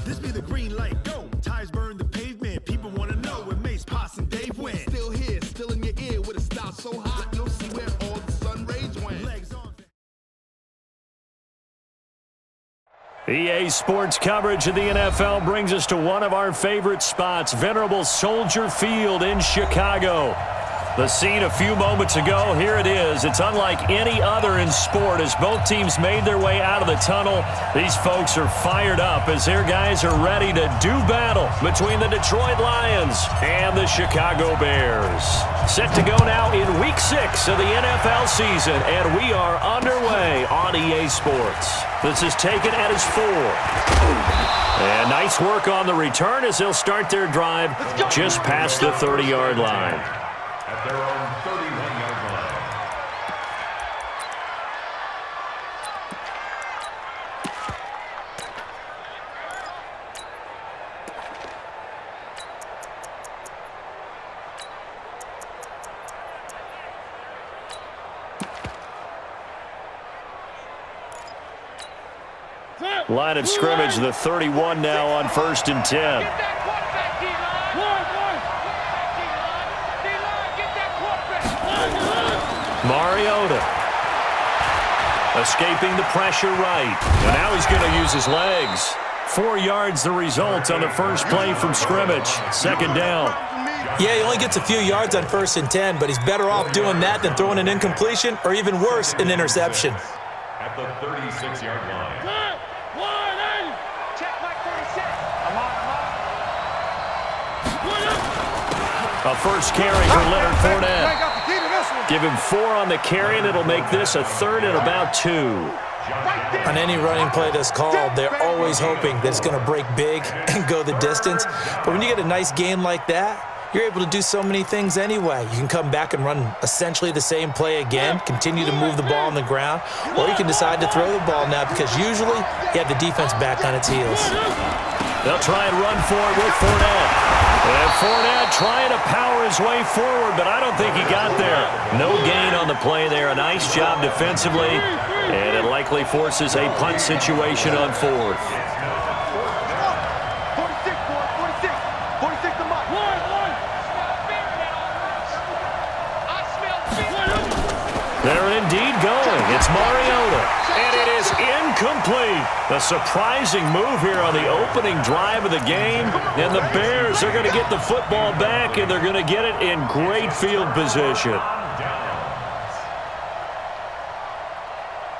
This be the green light, go. Tires burn the pavement. People want to know where Mace, Poss, and Dave went. Still here, still in your ear with a style so hot. No see where all the sun rays went. Legs on. EA Sports coverage of the NFL brings us to one of our favorite spots, venerable Soldier Field in Chicago. The scene a few moments ago, here it is. It's unlike any other in sport as both teams made their way out of the tunnel. These folks are fired up as their guys are ready to do battle between the Detroit Lions and the Chicago Bears. Set to go now in Week 6 of the NFL season, and we are underway on EA Sports. This is taken at his 4. And nice work on the return as they'll start their drive just past the 30-yard line. At their own 31-yard line. Line of scrimmage, the 31 now on 1st and 10. Mariota escaping the pressure right. And now he's going to use his legs. 4 yards the result on the first play from scrimmage. 2nd down. Yeah, he only gets a few yards on 1st and 10, but he's better off doing that than throwing an incompletion or even worse, an interception. At the 36-yard line. A first carry for Leonard Fournette. Give him 4 on the carry, and it'll make this a 3rd and about 2. On any running play that's called, they're always hoping that it's going to break big and go the distance. But when you get a nice game like that, you're able to do so many things anyway. You can come back and run essentially the same play again, continue to move the ball on the ground, or you can decide to throw the ball now because usually you have the defense back on its heels. They'll try and run for it with Fournette. And Fournette trying to power his way forward, but I don't think he got there. No gain on the play there. A nice job defensively, and it likely forces a punt situation on 4th. They're indeed going. It's Mariota, and it is incomplete. A surprising move here on the opening drive of the game, and the Bears are going to get the football back, and they're going to get it in great field position.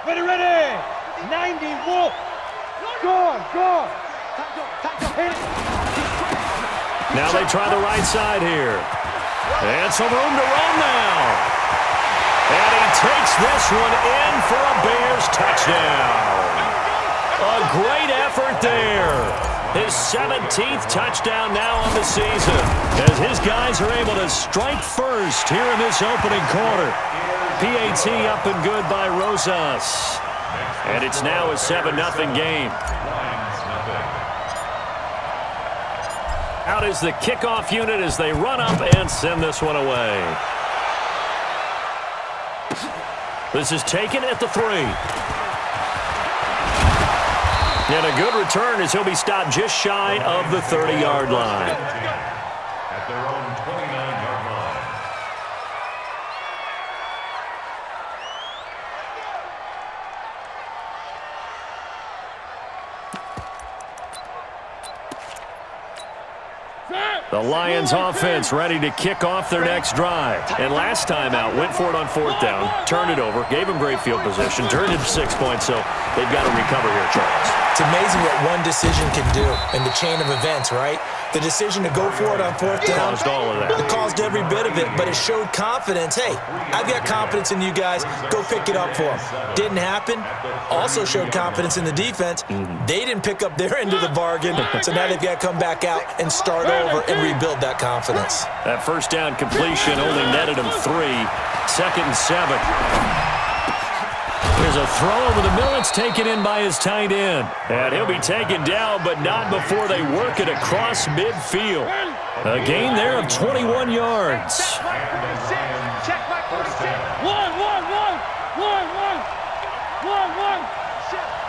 Ready. 90, Wolf. Go. Now they try the right side here. And some room to run now. And he takes this one in for a Bears touchdown. A great effort there. His 17th touchdown now on the season as his guys are able to strike first here in this opening quarter. PAT up and good by Rosas. And it's now a 7-0 game. Out is the kickoff unit as they run up and send this one away. This is taken at the 3. And a good return as he'll be stopped just shy of the 30-yard line. At their own 29-yard line. The Lions offense ready to kick off their next drive. And last time out, went for it on 4th down, turned it over, gave them great field position, turned it to 6 points, so they've got to recover here, Charles. It's amazing what one decision can do in the chain of events, right? The decision to go for it on 4th down. Caused all of that. It caused every bit of it, but it showed confidence. Hey, I've got confidence in you guys. Go pick it up for them. Didn't happen. Also showed confidence in the defense. They didn't pick up their end of the bargain, so now they've got to come back out and start over and rebuild that confidence. That first down completion only netted him 3. 2nd and 7. There's a throw over the middle. It's taken in by his tight end. And he'll be taken down, but not before they work it across midfield. A gain there of 21 yards. Check my 46. One.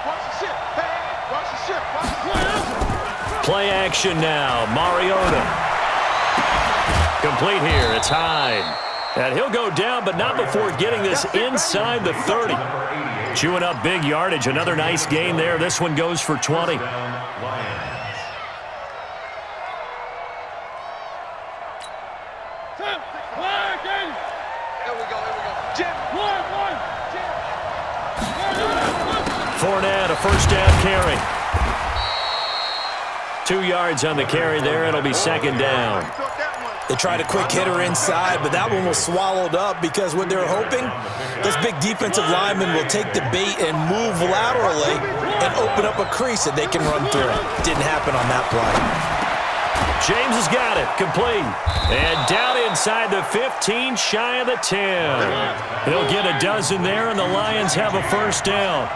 Watch the ship. Hey, watch the ship. Play action now. Mariota. Complete here. It's Hyde. And he'll go down, but not before getting this inside the 30. Chewing up big yardage. Another nice gain there. This one goes for 20. Fournette, a first down carry. 2 yards on the carry there. It'll be second down. They tried a quick hitter inside, but that one was swallowed up because what they were hoping, those big defensive linemen will take the bait and move laterally and open up a crease that they can run through. Didn't happen on that play. James has got it. Complete. And down inside the 15, shy of the 10. He'll get a dozen there, and the Lions have a first down.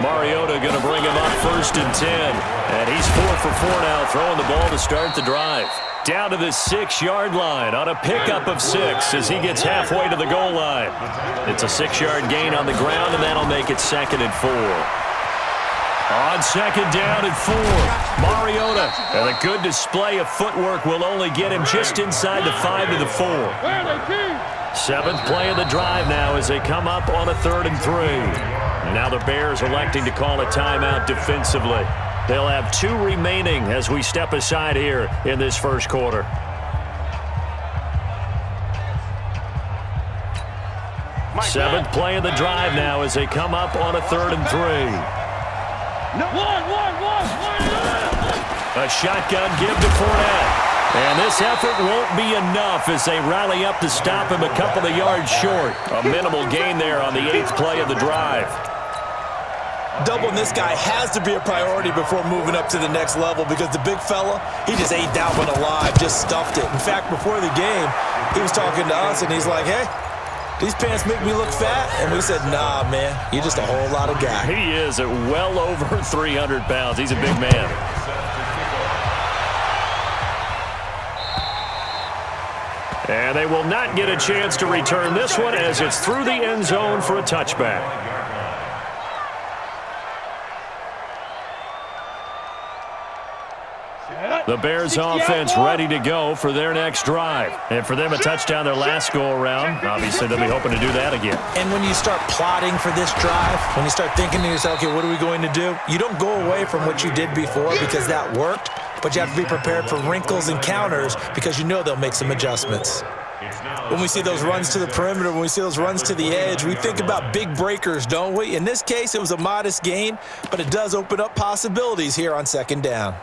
Mariota going to bring him up first and 10. And he's 4 for 4 now, throwing the ball to start the drive. Down to the 6-yard line on a pickup of 6 as he gets halfway to the goal line. It's a 6-yard gain on the ground, and that'll make it second and 4. On second down and 4, Mariota. And a good display of footwork will only get him just inside the 5 to the 4. 7th play of the drive now as they come up on a 3rd and 3. And now the Bears electing to call a timeout defensively. They'll have 2 remaining as we step aside here in this first quarter. Seventh play of the drive now as they come up on a 3rd and 3. A shotgun give to Fournette. And this effort won't be enough as they rally up to stop him a couple of yards short. A minimal gain there on the 8th play of the drive. Doubling this guy has to be a priority before moving up to the next level because the big fella, he just ate that one alive, just stuffed it. In fact, before the game, he was talking to us, and he's like, hey, these pants make me look fat. And we said, nah, man, you're just a whole lot of guy. He is at well over 300 pounds. He's a big man. And they will not get a chance to return this one as it's through the end zone for a touchback. The Bears offense ready to go for their next drive. And for them, a touchdown their last go-around. Obviously, they'll be hoping to do that again. And when you start plotting for this drive, when you start thinking to yourself, okay, what are we going to do? You don't go away from what you did before because that worked, but you have to be prepared for wrinkles and counters because you know they'll make some adjustments. When we see those runs to the perimeter, when we see those runs to the edge, we think about big breakers, don't we? In this case, it was a modest gain, but it does open up possibilities here on second down.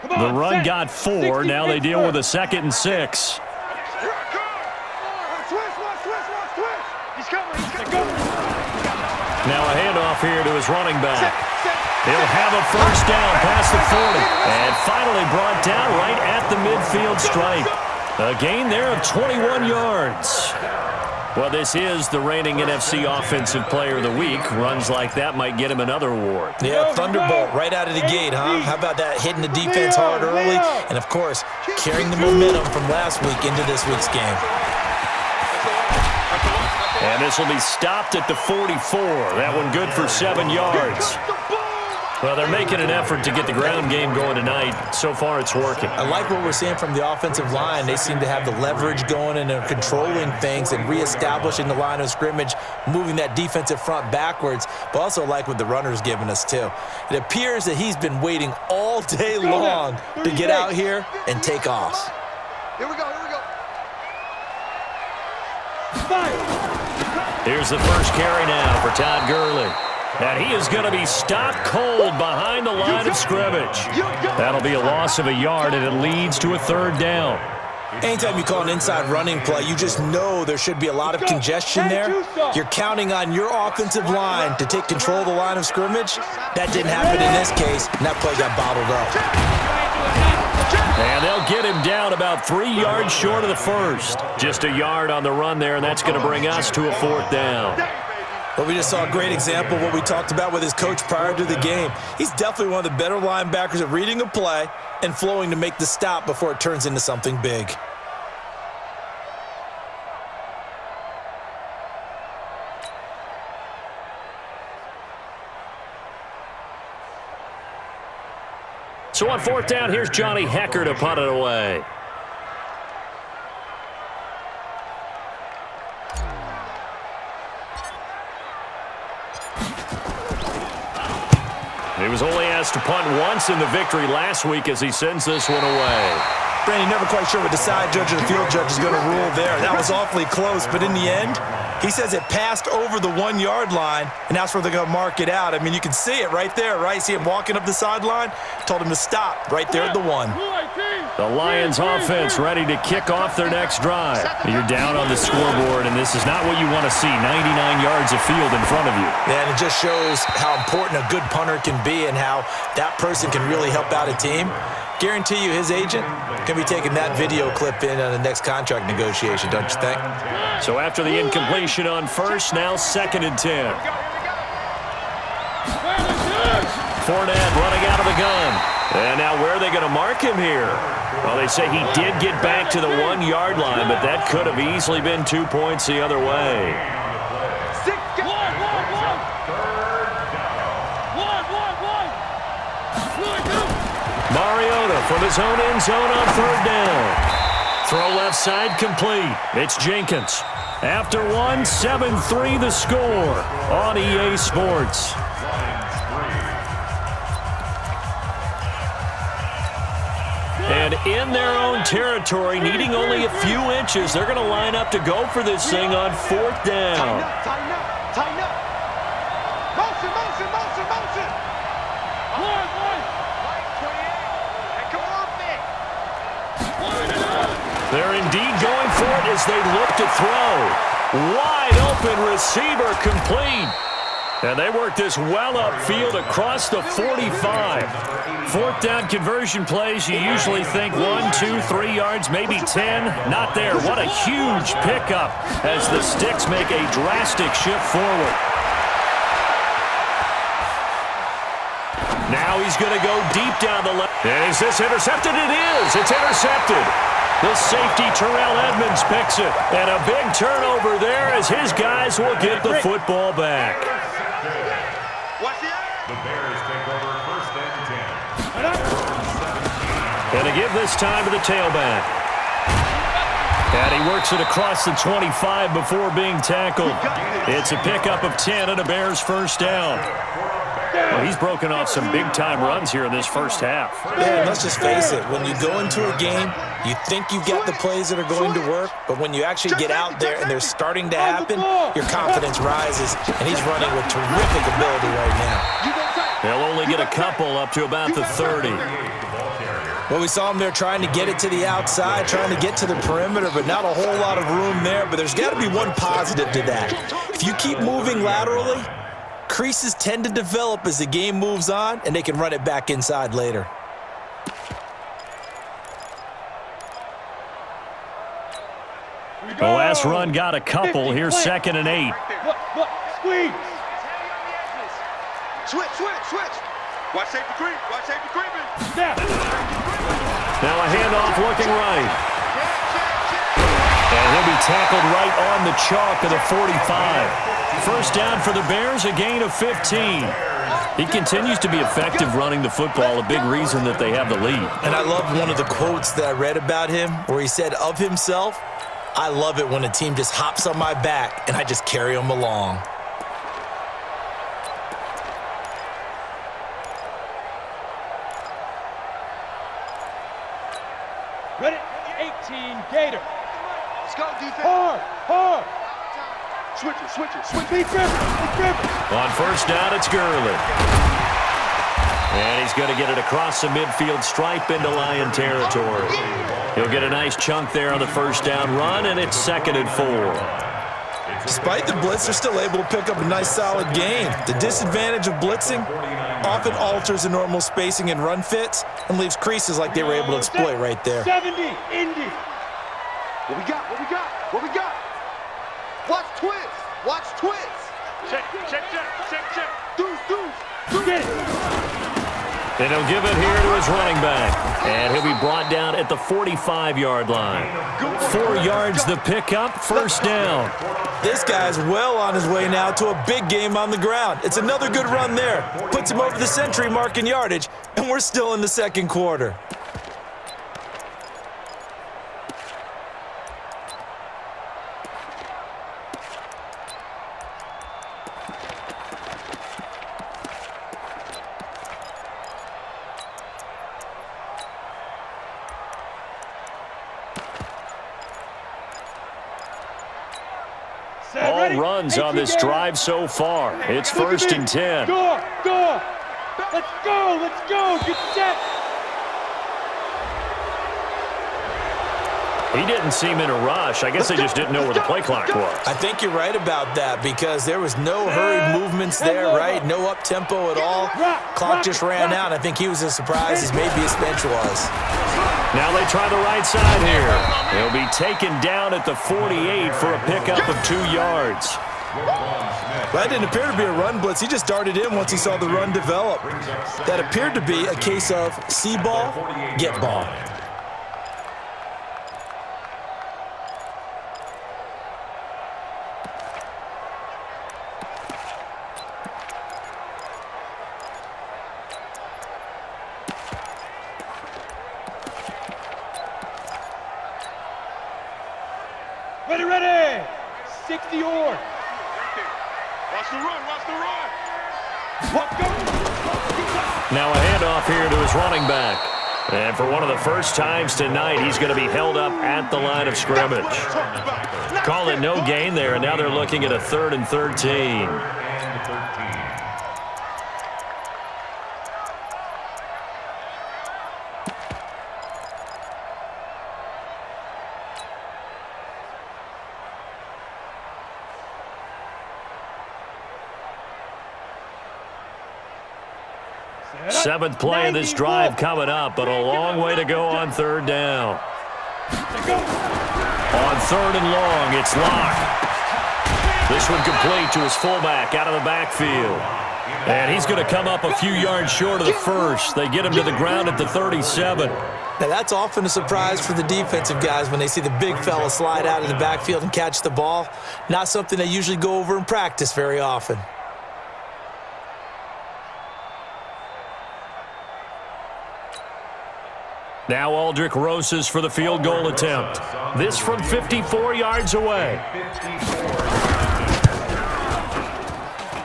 The run got 4. Now they deal with a 2nd and 6. Now a handoff here to his running back. He'll have a first down past the 40. And finally brought down right at the midfield stripe. A gain there of 21 yards. Well, this is the reigning NFC Offensive Player of the Week. Runs like that might get him another award. Yeah, Thunderbolt right out of the gate, huh? How about that, hitting the defense hard early? And, of course, carrying the momentum from last week into this week's game. And this will be stopped at the 44. That one good for 7 yards. Well, they're making an effort to get the ground game going tonight. So far, it's working. I like what we're seeing from the offensive line. They seem to have the leverage going and they're controlling things and reestablishing the line of scrimmage, moving that defensive front backwards, but also like what the runner's giving us, too. It appears that he's been waiting all day long to get out here and take off. Here we go. Here's the first carry now for Todd Gurley. And he is going to be stopped cold behind the line of scrimmage. That'll be a loss of a yard, and it leads to a 3rd down. Anytime you call an inside running play, you just know there should be a lot of congestion there. You're counting on your offensive line to take control of the line of scrimmage. That didn't happen in this case, and that play got bottled up. And they'll get him down about 3 yards short of the first. Just a yard on the run there, and that's going to bring us to a 4th down. Well, we just saw a great example of what we talked about with his coach prior to the game. He's definitely one of the better linebackers at reading a play and flowing to make the stop before it turns into something big. So on fourth down, here's Johnny Hecker to punt it away. He was only asked to punt once in the victory last week as he sends this one away. Brandon, never quite sure what the side judge or the field judge is going to rule there. That was awfully close, but in the end, he says it passed over the 1-yard line, and that's where they're going to mark it out. I mean, you can see it right there, right? See him walking up the sideline? Told him to stop right there at the 1. The Lions offense ready to kick off their next drive. You're down on the scoreboard, and this is not what you want to see, 99 yards of field in front of you. Yeah, and it just shows how important a good punter can be and how that person can really help out a team. Guarantee you his agent can be taking that video clip in on the next contract negotiation, don't you think? So after the incompletion on first, now 2nd and 10. Fournette running out of the gun. And now where are they going to mark him here? Well, they say he did get back to the 1-yard line, but that could have easily been 2 points the other way. Mariota from his own end zone on 3rd down. Throw left side complete. It's Jenkins. After 1, 7-3 the score on EA Sports. And in their own territory, needing only a few inches, they're going to line up to go for this thing on 4th down. Tighten up, tighten up. Motion, motion, motion, motion. One. Hey, come on, Nick. They're indeed going for it as they look to throw. Wide open receiver complete. And they work this well upfield across the 45. 4th down conversion plays, you usually think 1, 2, 3 yards, maybe 10. Not there. What a huge pickup as the Sticks make a drastic shift forward. Now he's going to go deep down the left. And is this intercepted? It is. It's intercepted. The safety, Terrell Edmonds, picks it. And a big turnover there as his guys will get the football back. The Bears take over 1st and 10. And to give this time to the tailback. And he works it across the 25 before being tackled. It's a pickup of 10 and a Bears 1st down. Well, he's broken off some big-time runs here in this first half. Yeah, and let's just face it. When you go into a game, you think you've got the plays that are going to work, but when you actually get out there and they're starting to happen, your confidence rises, and he's running with terrific ability right now. They'll only get a couple up to about the 30. Well, we saw him there trying to get it to the outside, trying to get to the perimeter, but not a whole lot of room there. But there's got to be one positive to that. If you keep moving laterally, creases tend to develop as the game moves on, and they can run it back inside later. The last run got a couple. Here's 2nd and 8. Look, squeeze. Switch. Watch safety creep. Watch safety creeping. Snap. Now a handoff looking right. And he'll be tackled right on the chalk of the 45. 1st down for the Bears, a gain of 15. He continues to be effective running the football, a big reason that they have the lead. And I love one of the quotes that I read about him where he said of himself, "I love it when a team just hops on my back and I just carry them along." Ready? 18, Gator. Let's go, defense. Hard. Switch it. Be driven. On 1st down, it's Gurley. And he's going to get it across the midfield stripe into Lion territory. He'll get a nice chunk there on the 1st down run, and it's 2nd and 4. Despite the blitz, they're still able to pick up a nice solid gain. The disadvantage of blitzing often alters the normal spacing and run fits and leaves creases like they were able to exploit right there. 70, Indy. What we got? Watch twist. Check. Get it. And he'll give it here to his running back. And he'll be brought down at the 45-yard line. 4 yards the pickup, first down. This guy's well on his way now to a big game on the ground. It's another good run there. Puts him over the century mark in yardage, and we're still in the second quarter. All runs on this drive so far. It's first and 10. Go! Let's go! Let's go! Get set! He didn't seem in a rush. I guess they just didn't know where the play clock was. I think you're right about that because there was no hurried movements there, right? No up-tempo at all. Clock just ran out. I think he was as surprised as maybe his bench was. Now they try the right side here. He'll be taken down at the 48 for a pickup of 2 yards. That didn't appear to be a run blitz. He just darted in once he saw the run develop. That appeared to be a case of see ball, get ball. Ready! 60 yard. Watch the run, watch the run. Now a handoff here to his running back. And for one of the first times tonight, he's going to be held up at the line of scrimmage. Call it no gain there, and now they're looking at a 3rd and 13. Seventh play of this drive coming up, but a long way to go on 3rd down. On 3rd and long, it's Locke. This one complete to his fullback out of the backfield. And he's going to come up a few yards short of the first. They get him to the ground at the 37. Now, that's often a surprise for the defensive guys when they see the big fella slide out of the backfield and catch the ball. Not something they usually go over in practice very often. Now Aldrich Rosas for the field goal attempt. This from 54 yards away.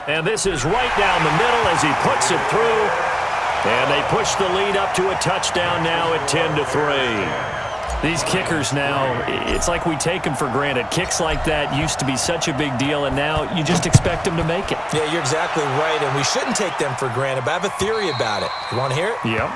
And this is right down the middle as he puts it through. And they push the lead up to a touchdown now at 10-3. These kickers now, it's like we take them for granted. Kicks like that used to be such a big deal, and now you just expect them to make it. Yeah, you're exactly right, and we shouldn't take them for granted, but I have a theory about it. You want to hear it? Yep.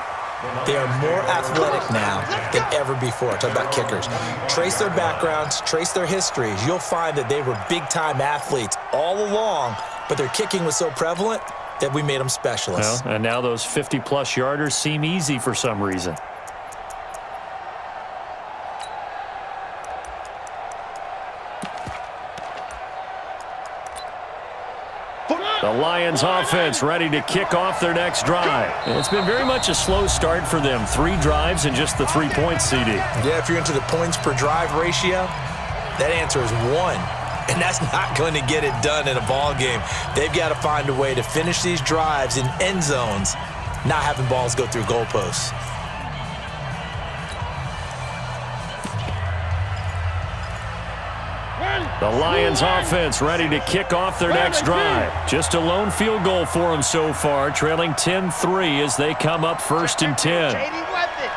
They are more athletic now than ever before. Talk about kickers. Trace their backgrounds, trace their histories. You'll find that they were big-time athletes all along, but their kicking was so prevalent that we made them specialists. Well, and now those 50-plus yarders seem easy for some reason. The Lions offense ready to kick off their next drive. It's been very much a slow start for them. 3 drives and just the 3 points, CD. Yeah, if you're into the points per drive ratio, that answer is 1. And that's not going to get it done in a ball game. They've got to find a way to finish these drives in end zones, not having balls go through goalposts. The Lions offense ready to kick off their next drive. Just a lone field goal for them so far, trailing 10-3 as they come up 1st and 10. 80 weapon.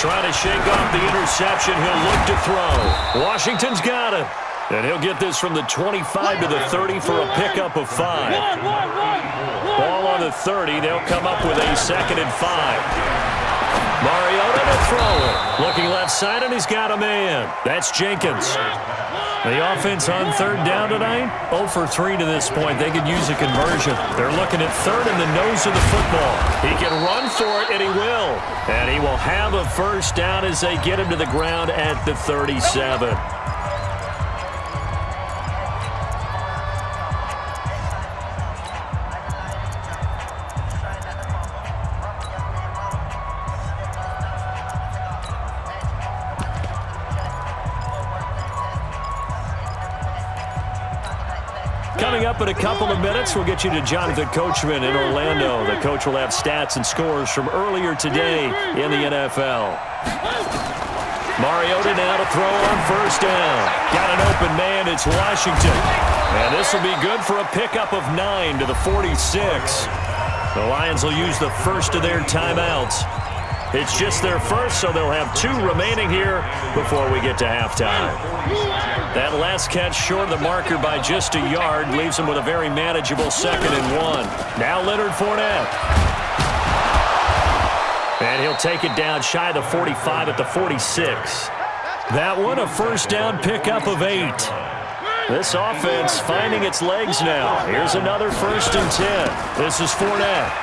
Trying to shake off the interception. He'll look to throw. Washington's got it. And he'll get this from the 25 to the 30 for a pickup of 5. Ball on the 30. They'll come up with a 2nd and 5. Mariota to throw it. Looking left side, and he's got a man. That's Jenkins. The offense on 3rd down tonight, 0 for 3 to this point. They could use a conversion. They're looking at 3rd in the nose of the football. He can run for it, and he will. And he will have a 1st down as they get him to the ground at the 37. Coming up in a couple of minutes, we'll get you to Jonathan Coachman in Orlando. The coach will have stats and scores from earlier today in the NFL. Mariota now to throw on first down. Got an open man. It's Washington. And this will be good for a pickup of 9 to the 46. The Lions will use the first of their timeouts. It's just their first, so they'll have 2 remaining here before we get to halftime. That last catch short of the marker by just a yard leaves them with a very manageable 2nd and 1. Now Leonard Fournette. And he'll take it down shy of the 45 at the 46. That one a first down pickup of 8. This offense finding its legs now. Here's another 1st and 10. This is Fournette.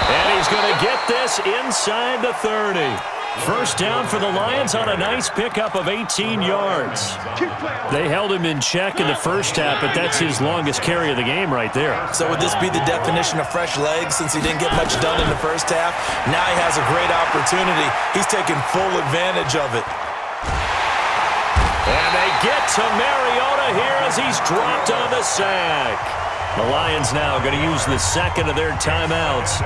And he's going to get this inside the 30. First down for the Lions on a nice pickup of 18 yards. They held him in check in the first half, but that's his longest carry of the game right there. So would this be the definition of fresh legs since he didn't get much done in the first half? Now he has a great opportunity. He's taking full advantage of it. And they get to Mariota here as he's dropped on the sack. The Lions now going to use the 2nd of their timeouts,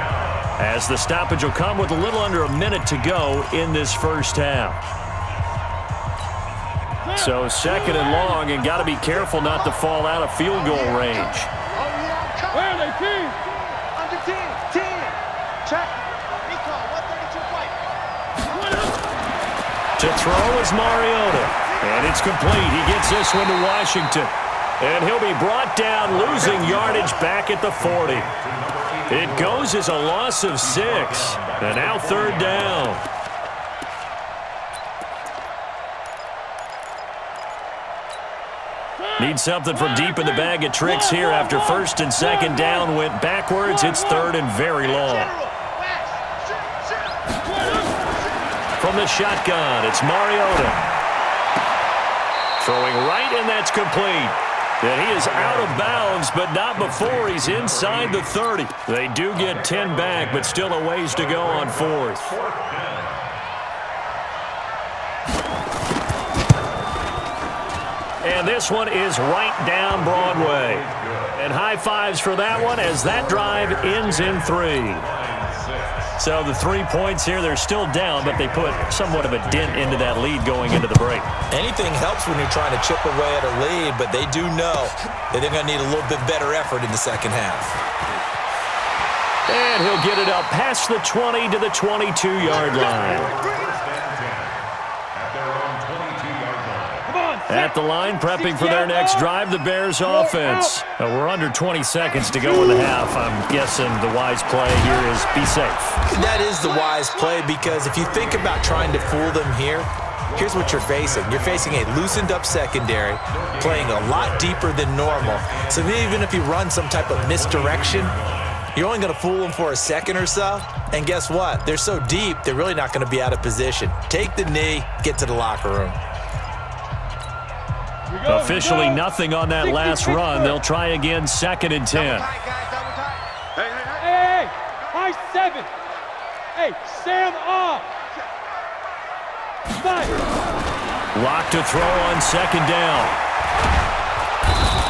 as the stoppage will come with a little under a minute to go in this first half. So 2nd and long, and got to be careful not to fall out of field goal range. Where are they, team? Under 10, 10. Check. Recall, 132 fight. To throw is Mariota, and it's complete. He gets this one to Washington, and he'll be brought down, losing yardage back at the 40. It goes as a loss of 6, and now 3rd down. Need something from deep in the bag of tricks here after 1st and 2nd down went backwards. It's 3rd and very long. From the shotgun, it's Mariota. Throwing right, and that's complete. And he is out of bounds, but not before he's inside the 30. They do get 10 back, but still a ways to go on 4th. And this one is right down Broadway. And high fives for that one as that drive ends in 3. So the 3 points here, they're still down, but they put somewhat of a dent into that lead going into the break. Anything helps when you're trying to chip away at a lead, but they do know that they're going to need a little bit better effort in the second half. And he'll get it up past the 20 to the 22-yard line. At the line, prepping for their next drive, the Bears offense. We're under 20 seconds to go in the half. I'm guessing the wise play here is be safe. That is the wise play, because if you think about trying to fool them here, here's what you're facing. You're facing a loosened-up secondary, playing a lot deeper than normal. So even if you run some type of misdirection, you're only going to fool them for a second or so. And guess what? They're so deep, they're really not going to be out of position. Take the knee, get to the locker room. Officially nothing on that last run. They'll try again, 2nd and 10. Hey, high 7. Hey, Sam off. Lock to throw on 2nd down.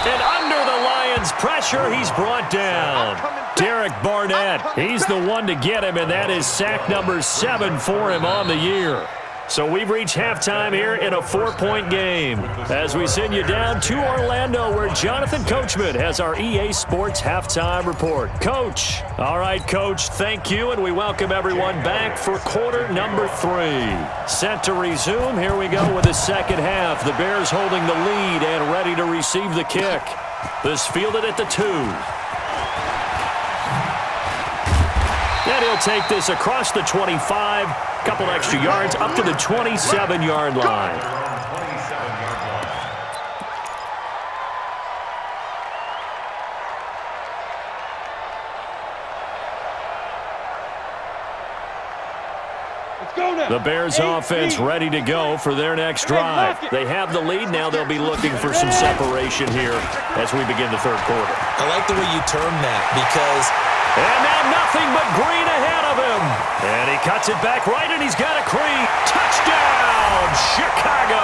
And under the Lions' pressure, he's brought down. Derek Barnett, he's the one to get him, and that is sack number 7 for him on the year. So we've reached halftime here in a 4-point game as we send you down to Orlando, where Jonathan Coachman has our EA Sports halftime report. Coach. All right, Coach, thank you, and we welcome everyone back for quarter number 3. Set to resume. Here we go with the second half. The Bears holding the lead and ready to receive the kick. This fielded at the 2. And he'll take this across the 25. Couple extra yards up to the 27-yard line. The Bears offense ready to go for their next drive. They have the lead. Now they'll be looking for some separation here as we begin the 3rd quarter. I like the way you term that, because... And now nothing but green ahead of him. And he cuts it back right, and he's got a Creed. Touchdown, Chicago.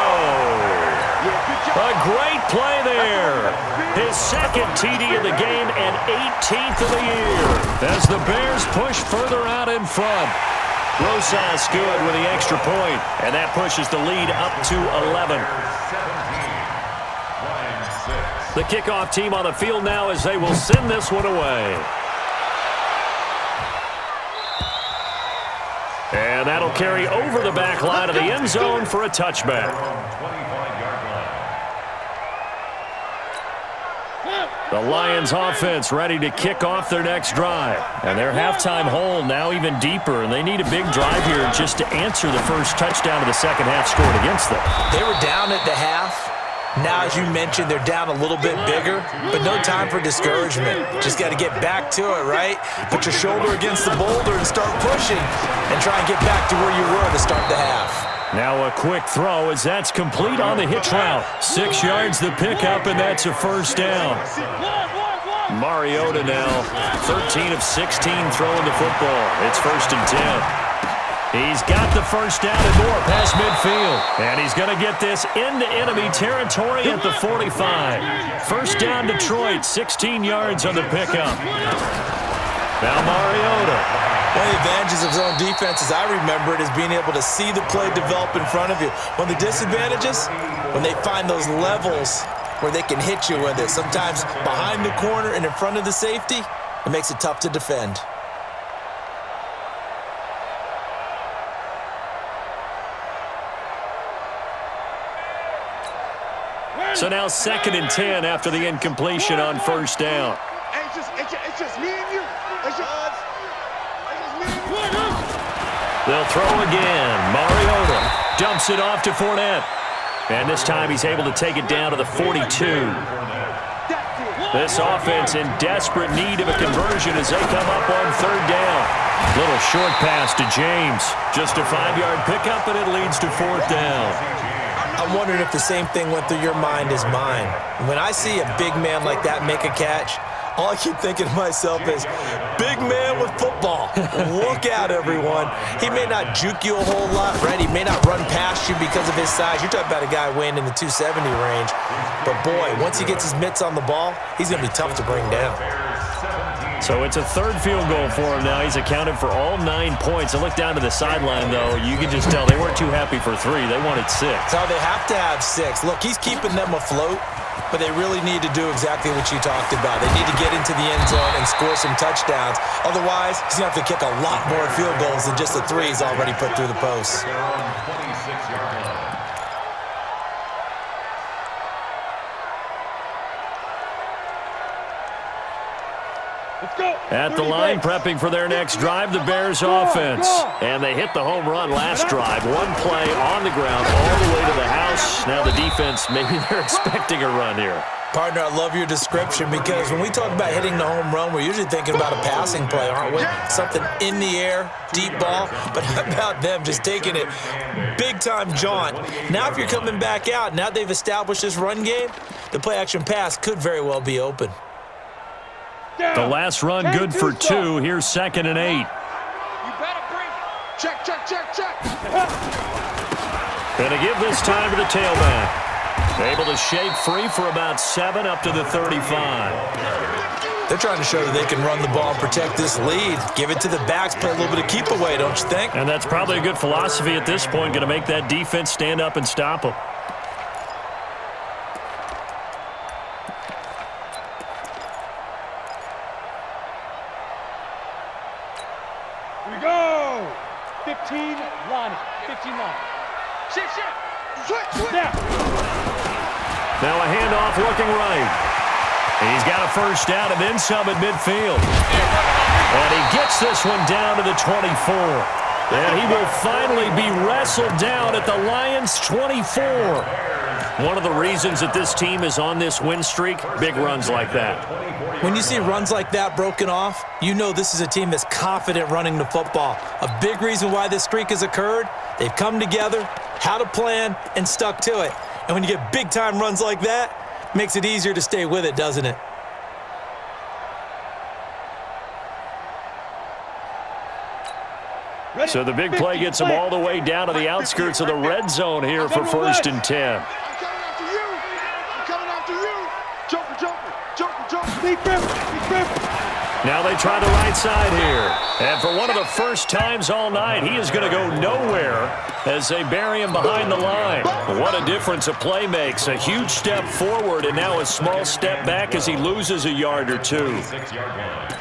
A great play there. His second TD of the game and 18th of the year as the Bears push further out in front. Rosas good with the extra point, and that pushes the lead up to 11. The kickoff team on the field now as they will send this one away. And that'll carry over the back line of the end zone for a touchback. The Lions offense ready to kick off their next drive. And their halftime hole now even deeper, and they need a big drive here just to answer the first touchdown of the second half scored against them. They were down at the half. Now, as you mentioned, they're down a little bit bigger, but no time for discouragement. Just got to get back to it, right? Put your shoulder against the boulder and start pushing and try and get back to where you were to start the half. Now a quick throw as that's complete on the hitch route. 6 yards the pickup, and that's a first down. Mariota now 13 of 16 throwing the football. It's 1st and 10. He's got the first down and more past midfield. And he's going to get this into enemy territory at the 45. First down Detroit, 16 yards on the pickup. Now Mariota. One of the advantages of zone defense, as I remember it, is being able to see the play develop in front of you. One of the disadvantages, when they find those levels where they can hit you with it, sometimes behind the corner and in front of the safety, it makes it tough to defend. So now 2nd and 10 after the incompletion on first down. It's just me and you. It's just me and you. They'll throw again. Mariota dumps it off to Fournette. And this time he's able to take it down to the 42. This offense in desperate need of a conversion as they come up on 3rd down. Little short pass to James. Just a 5-yard pickup, and it leads to 4th down. I'm wondering if the same thing went through your mind as mine. When I see a big man like that make a catch, all I keep thinking to myself is, big man with football. Look out, everyone. He may not juke you a whole lot, right? He may not run past you because of his size. You're talking about a guy weighing in the 270 range. But, boy, once he gets his mitts on the ball, he's going to be tough to bring down. So it's a 3rd field goal for him now. He's accounted for all 9 points. And look down to the sideline, though. You can just tell they weren't too happy for 3. They wanted 6. So they have to have 6. Look, he's keeping them afloat, but they really need to do exactly what you talked about. They need to get into the end zone and score some touchdowns. Otherwise, he's going to have to kick a lot more field goals than just the 3 he's already put through the posts. At the line, prepping for their next drive, the Bears offense. And they hit the home run last drive. One play on the ground all the way to the house. Now the defense, maybe they're expecting a run here. Partner, I love your description because when we talk about hitting the home run, we're usually thinking about a passing play, aren't we? Something in the air, deep ball. But how about them just taking it big-time jaunt? Now if you're coming back out, now they've established this run game, the play-action pass could very well be open. The last run good for 2. Here's 2nd and 8. You better bring it. Check. Gonna give this time to the tailback. Able to shake free for about 7 up to the 35. They're trying to show that they can run the ball and protect this lead. Give it to the backs, play a little bit of keep away, don't you think? And that's probably a good philosophy at this point. Going to make that defense stand up and stop them. Here we go. 15 line. 15 line. Shit. Switch. Now a handoff looking right. He's got a first down and then some at midfield. And he gets this one down to the 24. And he will finally be wrestled down at the Lions' 24. One of the reasons that this team is on this win streak, big runs like that. When you see runs like that broken off, you know this is a team that's confident running the football. A big reason why this streak has occurred, they've come together, had a plan, and stuck to it. And when you get big-time runs like that, it makes it easier to stay with it, doesn't it? So the big play gets them all the way down to the outskirts of the red zone here for 1st and 10. Now they try the right side here. And for one of the first times all night, he is going to go nowhere as they bury him behind the line. What a difference a play makes. A huge step forward and now a small step back as he loses a yard or two. 6-yard line.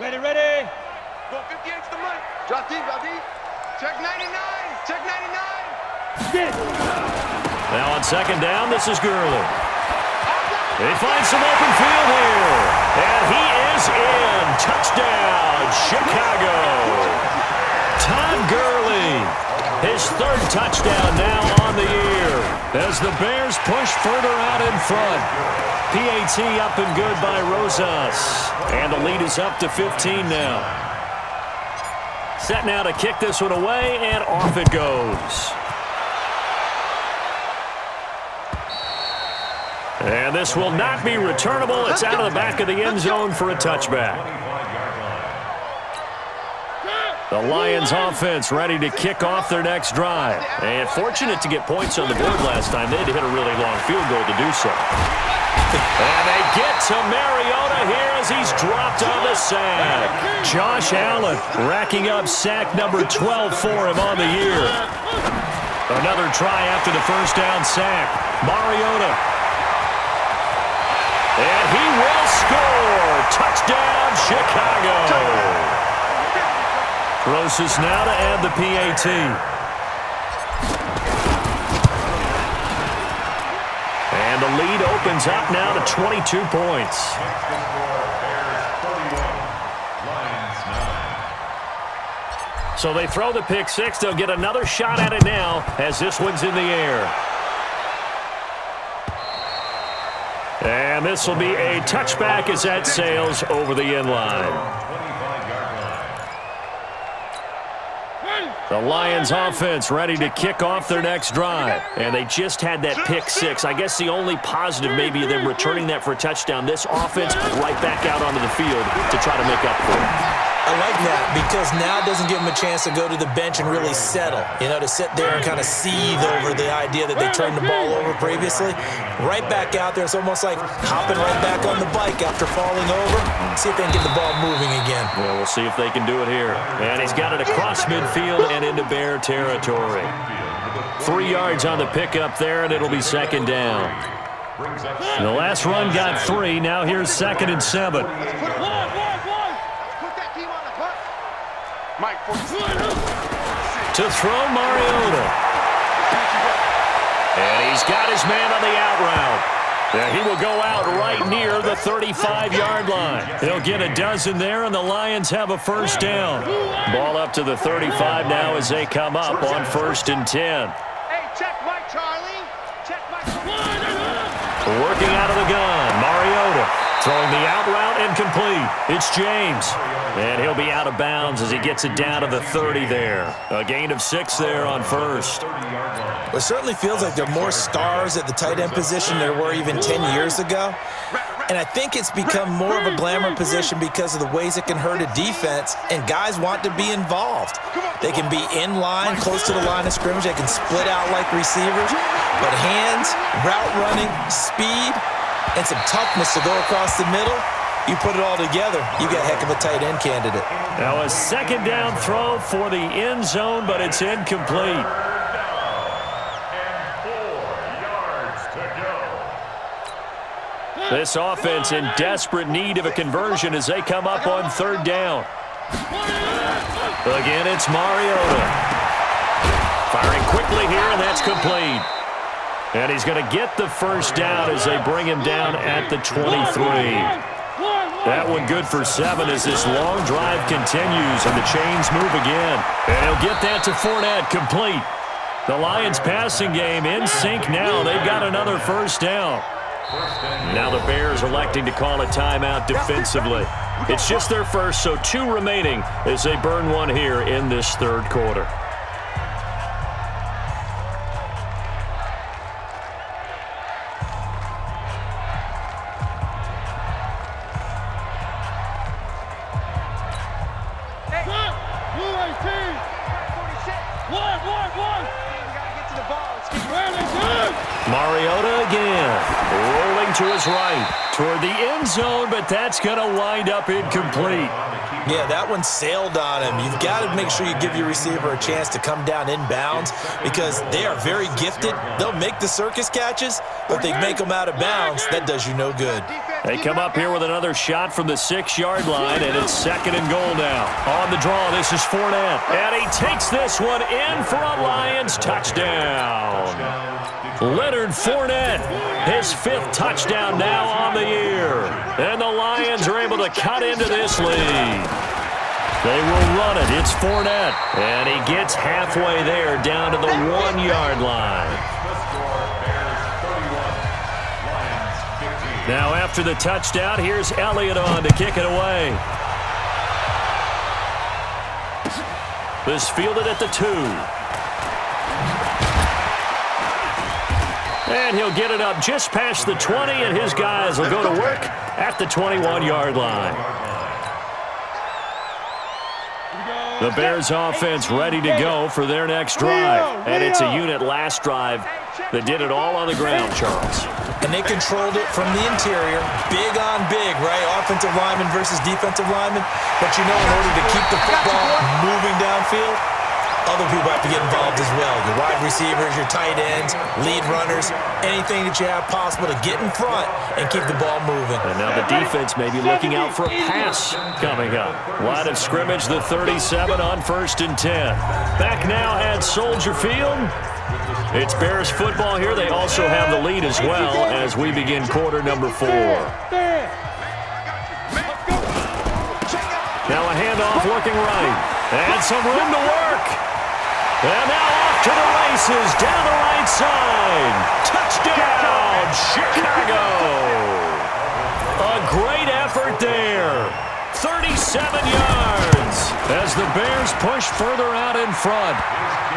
Ready. Go 58 to the money. Drop deep. Check 99. Check 99. Now on second down, this is Gurley. He finds some open field here. And he is in. Touchdown, Chicago. Todd Gurley. His third touchdown now on the year as the Bears push further out in front. PAT up and good by Rosas. And the lead is up to 15 now. Set now to kick this one away, and off it goes. And this will not be returnable. It's out of the back of the end zone for a touchback. The Lions offense ready to kick off their next drive. And fortunate to get points on the board last time. They had to hit a really long field goal to do so. And they get to Mariota here as he's dropped on the sack. Josh Allen racking up sack number 12 for him on the year. Another try after the first down sack. Mariota. And he will score. Touchdown, Chicago. Closest now to add the PAT. And the lead opens up now to 22 points. So they throw the pick six. They'll get another shot at it now as this one's in the air. And this will be a touchback as that sails over the end line. The Lions offense ready to kick off their next drive. And they just had that pick six. I guess the only positive maybe of them returning that for a touchdown. This offense right back out onto the field to try to make up for it. I like that because now it doesn't give them a chance to go to the bench and really settle. You know, to sit there and kind of seethe over the idea that they turned the ball over previously. Right back out there. It's almost like hopping right back on the bike after falling over. See if they can get the ball moving again. Well, we'll see if they can do it here. And he's got it across midfield and into Bear territory. 3 yards on the pickup there, and it'll be second down. The last run got 3. Now here's 2nd and 7. To throw Mariota. And he's got his man on the out route. And he will go out right near the 35-yard line. He'll get a dozen there, and the Lions have a first down. Ball up to the 35 now as they come up on 1st and 10. Hey, check Mike Charlie. Check Mike Charlie. Working out of the gun, Mariota. Throwing the out route incomplete. It's James. And he'll be out of bounds as he gets it down to the 30 there. A gain of 6 there on 1st. Well, it certainly feels like there are more stars at the tight end position than there were even 10 years ago. And I think it's become more of a glamour position because of the ways it can hurt a defense, and guys want to be involved. They can be in line, close to the line of scrimmage. They can split out like receivers. But hands, route running, speed, and some toughness to go across the middle, you put it all together, you got a heck of a tight end candidate. Now a second down throw for the end zone, but it's incomplete. This offense in desperate need of a conversion as they come up on 3rd down. Again, it's Mariota. Firing quickly here, and that's complete. And he's going to get the first down as they bring him down at the 23. That one good for 7 as this long drive continues and the chains move again. And he'll get that to Fournette, complete. The Lions passing game in sync now. They've got another first down. Now the Bears electing to call a timeout defensively. It's just their first, so 2 remaining as they burn one here in this 3rd quarter. Mariota again, rolling to his right, toward the end zone, but that's going to wind up incomplete. Yeah, that one sailed on him. You've got to make sure you give your receiver a chance to come down inbounds because they are very gifted. They'll make the circus catches, but if they make them out of bounds, that does you no good. They come up here with another shot from the 6-yard line, and it's 2nd and goal now. On the draw, this is Fournette, and he takes this one in for a Lions touchdown. Leonard Fournette, his 5th touchdown now on the year. And the Lions are able to cut into this lead. They will run it. It's Fournette. And he gets halfway there down to the 1-yard line. Now after the touchdown, here's Elliott on to kick it away. This fielded at the 2. And he'll get it up just past the 20, and his guys will go to work at the 21-yard line. The Bears offense ready to go for their next drive. And it's a unit last drive that did it all on the ground, Charles. And they controlled it from the interior, big on big, right? Offensive lineman versus defensive lineman. But you know, in order to keep the football moving downfield, other people have to get involved as well. Your wide receivers, your tight ends, lead runners, anything that you have possible to get in front and keep the ball moving. And now the defense may be looking out for a pass coming up. Line of scrimmage, the 37 on 1st and 10. Back now at Soldier Field. It's Bears football here. They also have the lead as well as we begin quarter number 4. Now a handoff looking right. And some room to work. And now off to the races, down the right side. Touchdown, Chicago. A great effort there. 37 yards as the Bears push further out in front.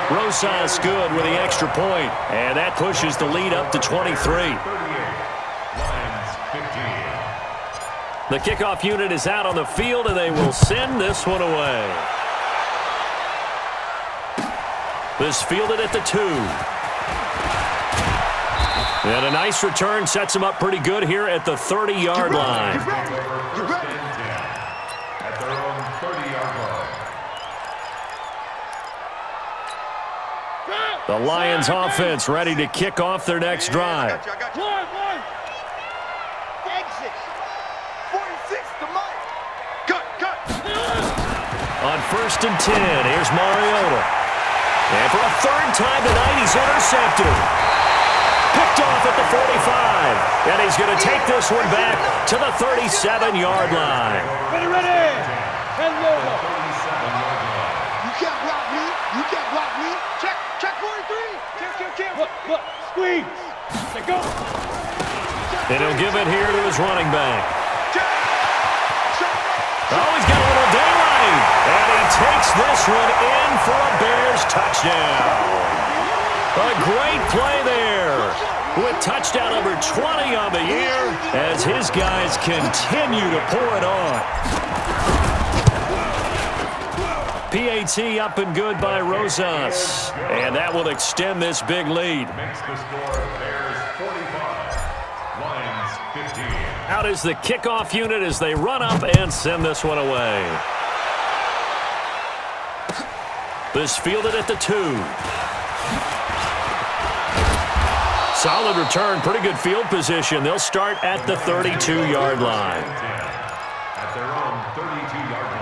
Rosas good with the extra point, and that pushes the lead up to 23. The kickoff unit is out on the field, and they will send this one away. This fielded at the 2. And a nice return sets him up pretty good here at the 30-yard line. At their own 30-yard line. The Lions offense ready to kick off their next drive. Exit. 46 to Mike. Cut. On 1st and 10, here's Mariota. And for a 3rd time tonight, he's intercepted. Picked off at the 45. And he's going to take this one back to the 37-yard line. Ready. And over. You can't block me. Check 43. Kill. Look. Squeeze. Let go. And he'll give it here to his running back. Oh, he's got a little daylight. And he takes this one in for a Bears touchdown. A great play there with touchdown number 20 on the year as his guys continue to pour it on. PAT up and good by Rosas. And that will extend this big lead. Makes the score Bears 45, Lions 15. Out is the kickoff unit as they run up and send this one away. This fielded at the 2. Solid return, pretty good field position. They'll start at the 32-yard line. At their own 32-yard line.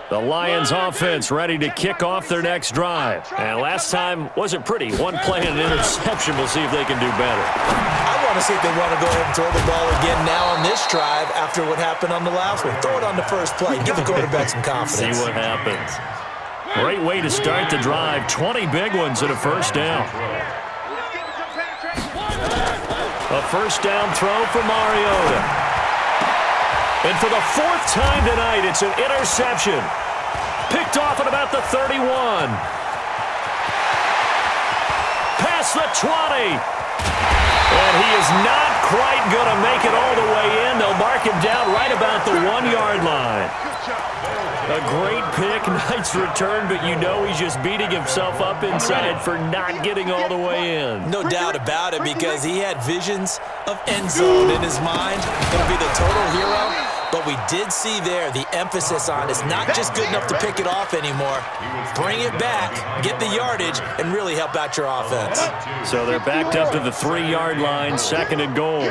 The Lions offense ready to kick off their next drive. And last time wasn't pretty. One play and an interception. We'll see if they can do better. I want to see if they want to go ahead and throw the ball again now on this drive after what happened on the last one. Throw it on the first play. Give the quarterback some confidence. See what happens. Great way to start the drive. 20 big ones and a first down. A first down throw for Mariota. And for the 4th time tonight, it's an interception. Picked off at about the 31. Pass across the 20. And he is not quite going to make it all the way in. They'll mark him down right about the 1-yard line. A great pick, nice return, but you know he's just beating himself up inside for not getting all the way in. No doubt about it, because he had visions of end zone in his mind. Going to be the total hero. But we did see there the emphasis on it's not just good enough to pick it off anymore. Bring it back, get the yardage, and really help out your offense. So they're backed up to the 3-yard line, 2nd and goal.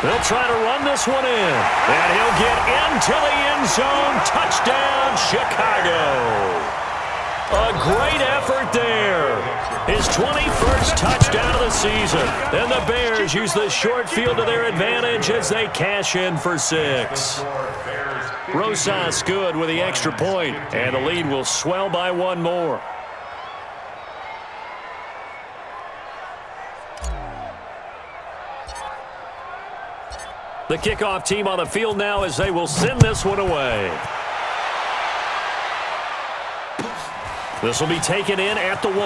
They'll try to run this one in. And he'll get into the end zone. Touchdown, Chicago. A great effort there. His 21st touchdown of the season. And the Bears use the short field to their advantage as they cash in for 6. Rosas good with the extra point, and the lead will swell by 1 more. The kickoff team on the field now as they will send this one away. This will be taken in at the 1.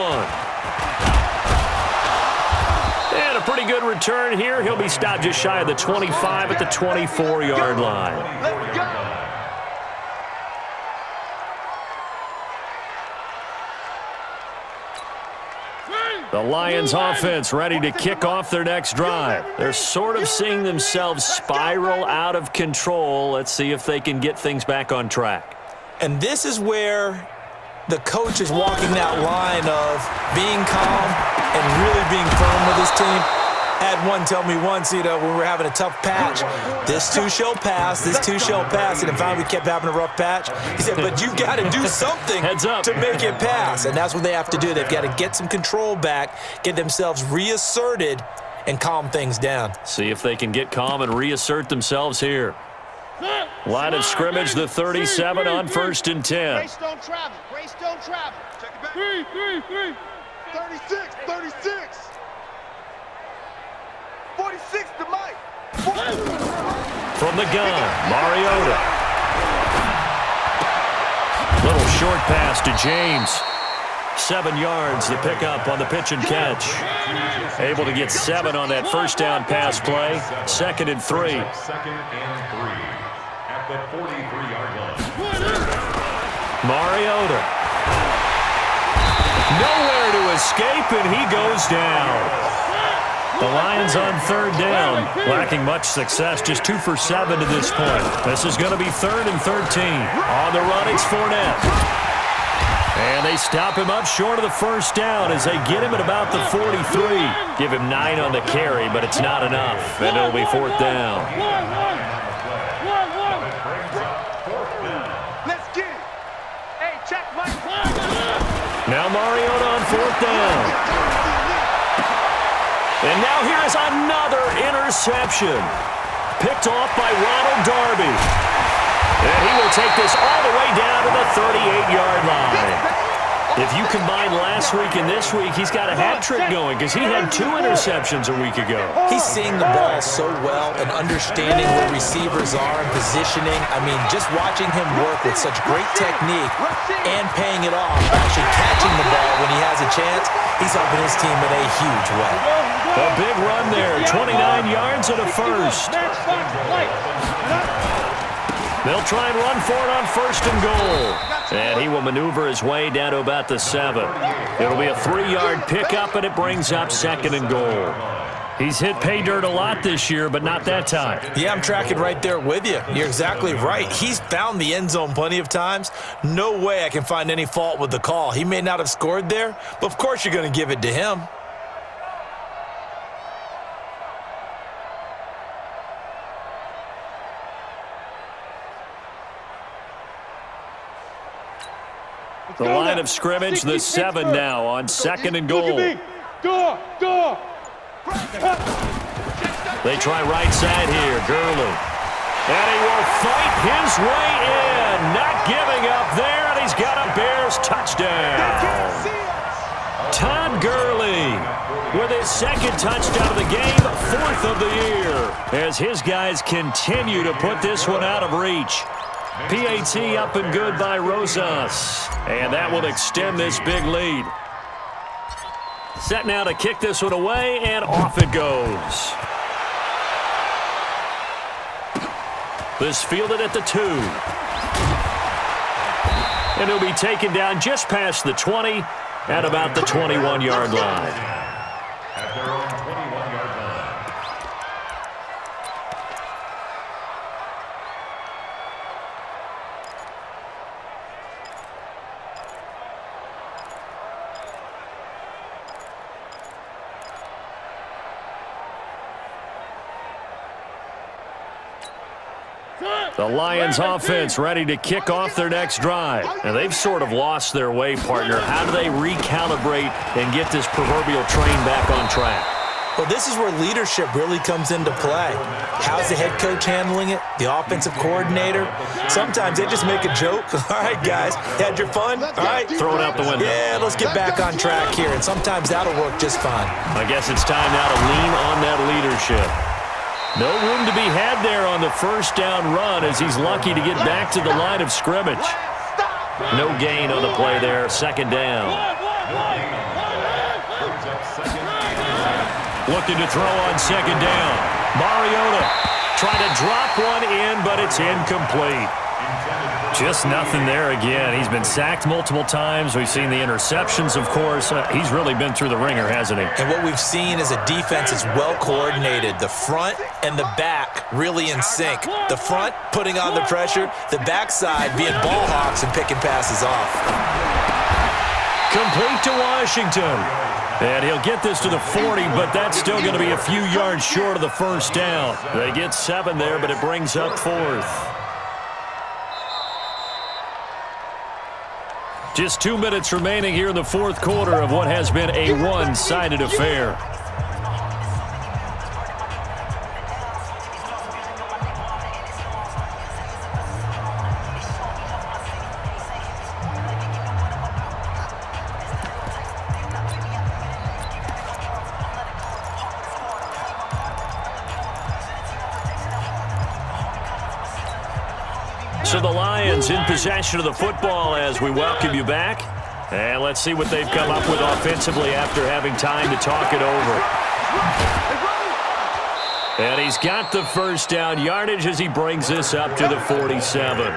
And a pretty good return here. He'll be stopped just shy of the 25 at the 24-yard line. Let's go. The Lions offense ready to kick off their next drive. They're sort of seeing themselves spiral out of control. Let's see if they can get things back on track. And this is where the coach is walking that line of being calm and really being firm with his team. I had one tell me once, when we were having a tough patch, this too shall pass, this too shall pass, and then finally we kept having a rough patch. He said, but you've got to do something Heads up. to make it pass, and that's what they have to do. They've got to get some control back, get themselves reasserted, and calm things down. See if they can get calm and reassert themselves here. Line of scrimmage, the 37 on 1st and 10. Race don't travel. Race don't travel. Check it back. 36, 36. 46 to Mike. From the gun, Mariota. Little short pass to James. 7 yards, the pickup on the pitch and catch. Able to get 7 on that first down pass play. 2nd and 3. 2nd and 3 at the 43-yard line. Mariota. Nowhere to escape, and he goes down. The Lions on 3rd down, lacking much success, just 2 for 7 to this point. This is going to be 3rd and 13. On the run, it's Fournette. And they stop him up short of the first down as they get him at about the 43. Give him 9 on the carry, but it's not enough, and it'll be 4th down. Let's get it. Hey, check Mike. Now Mariota on 4th down. And now here's another interception. Picked off by Ronald Darby. And he will take this all the way down to the 38-yard line. If you combine last week and this week, he's got a hat trick going because he had 2 interceptions a week ago. He's seeing the ball so well and understanding where receivers are and positioning. I mean, just watching him work with such great technique and paying it off, actually catching the ball when he has a chance, he's helping his team in a huge way. A big run there, 29 yards and a first. They'll try and run for it on 1st and goal. And he will maneuver his way down to about the 7. It'll be a 3-yard pickup, and it brings up 2nd and goal. He's hit pay dirt a lot this year, but not that time. Yeah, I'm tracking right there with you. You're exactly right. He's found the end zone plenty of times. No way I can find any fault with the call. He may not have scored there, but of course you're going to give it to him. The line of scrimmage, the 7 now on 2nd and goal. Door. They try right side here, Gurley. And he will fight his way in. Not giving up there, and he's got a Bears touchdown. Todd Gurley with his 2nd touchdown of the game, 4th of the year, as his guys continue to put this one out of reach. PAT up and good by Rosas. And that will extend this big lead. Set now to kick this one away, and off it goes. This fielded at the 2. And he'll be taken down just past the 20 at about the 21-yard line. At their own 21-yard line. The Lions offense ready to kick off their next drive. And they've sort of lost their way, partner. How do they recalibrate and get this proverbial train back on track? Well, this is where leadership really comes into play. How's the head coach handling it? The offensive coordinator? Sometimes they just make a joke. All right, guys, had your fun? All right. Throw it out the window. Yeah, let's get back on track here. And sometimes that'll work just fine. I guess it's time now to lean on that leadership. No room to be had there on the first down run as he's lucky to get back to the line of scrimmage. No gain on the play there, second down. Looking to throw on second down. Mariota trying to drop one in, but it's incomplete. Just nothing there again. He's been sacked multiple times. We've seen the interceptions, of course. He's really been through the ringer, hasn't he? And what we've seen is a defense that's well coordinated. The front and the back really in sync. The front putting on the pressure, the backside being ball hawks and picking passes off. Complete to Washington. And he'll get this to the 40, but that's still going to be a few yards short of the first down. They get 7 there, but it brings up 4th. Just 2 minutes remaining here in the fourth quarter of what has been a one-sided affair. So the Lions in possession of the football as we welcome you back. And let's see what they've come up with offensively after having time to talk it over. And he's got the first down yardage as he brings this up to the 47.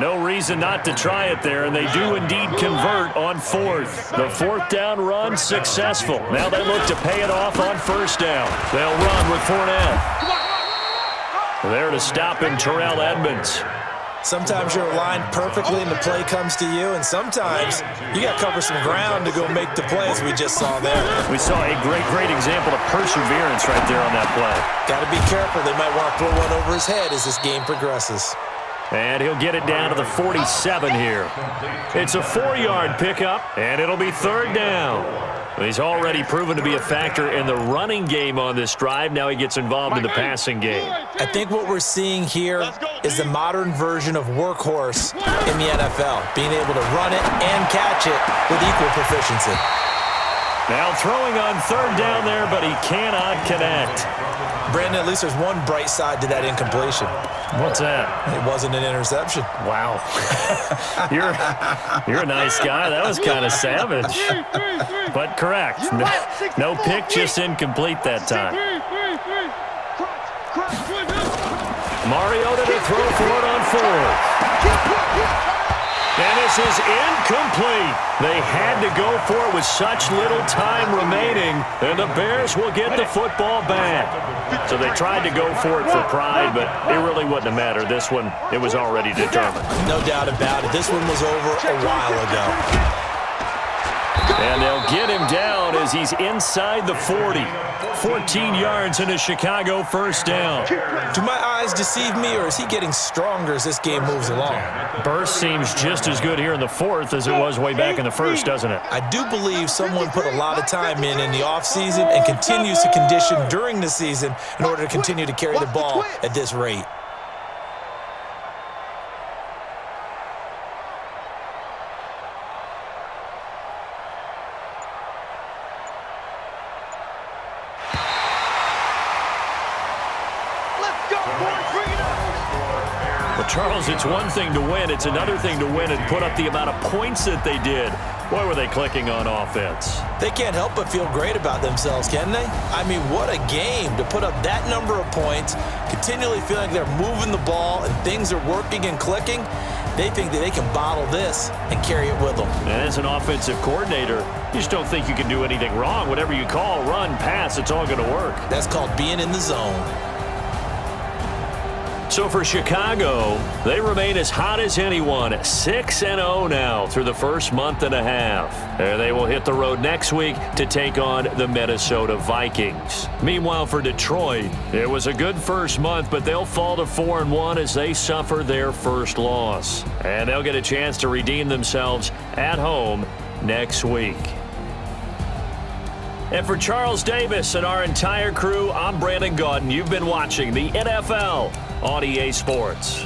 No reason not to try it there, and they do indeed convert on 4th. The 4th down run successful. Now they look to pay it off on first down. They'll run with Fournette. There to stop him, Terrell Edmonds. Sometimes you're aligned perfectly and the play comes to you, and sometimes you got to cover some ground to go make the play, as we just saw there. We saw a great example of perseverance right there on that play. Got to be careful. They might want to throw one over his head as this game progresses. And he'll get it down to the 47 here. It's a 4-yard pickup, and it'll be 3rd down. He's already proven to be a factor in the running game on this drive. Now he gets involved in the passing game. I think what we're seeing here is the modern version of workhorse in the NFL, being able to run it and catch it with equal proficiency. Now throwing on 3rd down there, but he cannot connect. Brandon, at least there's one bright side to that incompletion. What's that? It wasn't an interception. Wow. You're a nice guy. That was kind of savage. But correct. No pick, just incomplete that time. Mariota to throw for it on 4th. And this is incomplete. They had to go for it with such little time remaining, and the Bears will get the football back. So they tried to go for it for pride, but it really wouldn't have mattered. This one, it was already determined. No doubt about it. This one was over a while ago. And they'll get him down as he's inside the 40. 14 yards in a Chicago first down. Do my eyes deceive me, or is he getting stronger as this game moves along? Burst seems just as good here in the 4th as it was way back in the 1st, doesn't it? I do believe someone put a lot of time in the offseason and continues to condition during the season in order to continue to carry the ball at this rate. Well, Charles, it's one thing to win. It's another thing to win and put up the amount of points that they did. Boy, were they clicking on offense. They can't help but feel great about themselves, can they? I mean, what a game to put up that number of points, continually feeling like they're moving the ball and things are working and clicking. They think that they can bottle this and carry it with them. And as an offensive coordinator, you just don't think you can do anything wrong. Whatever you call, run, pass, it's all going to work. That's called being in the zone. So for Chicago, they remain as hot as anyone, 6-0 now through the first month and a half. And they will hit the road next week to take on the Minnesota Vikings. Meanwhile, for Detroit, it was a good first month, but they'll fall to 4-1 as they suffer their first loss. And they'll get a chance to redeem themselves at home next week. And for Charles Davis and our entire crew, I'm Brandon Gaudin. You've been watching the NFL on EA Sports.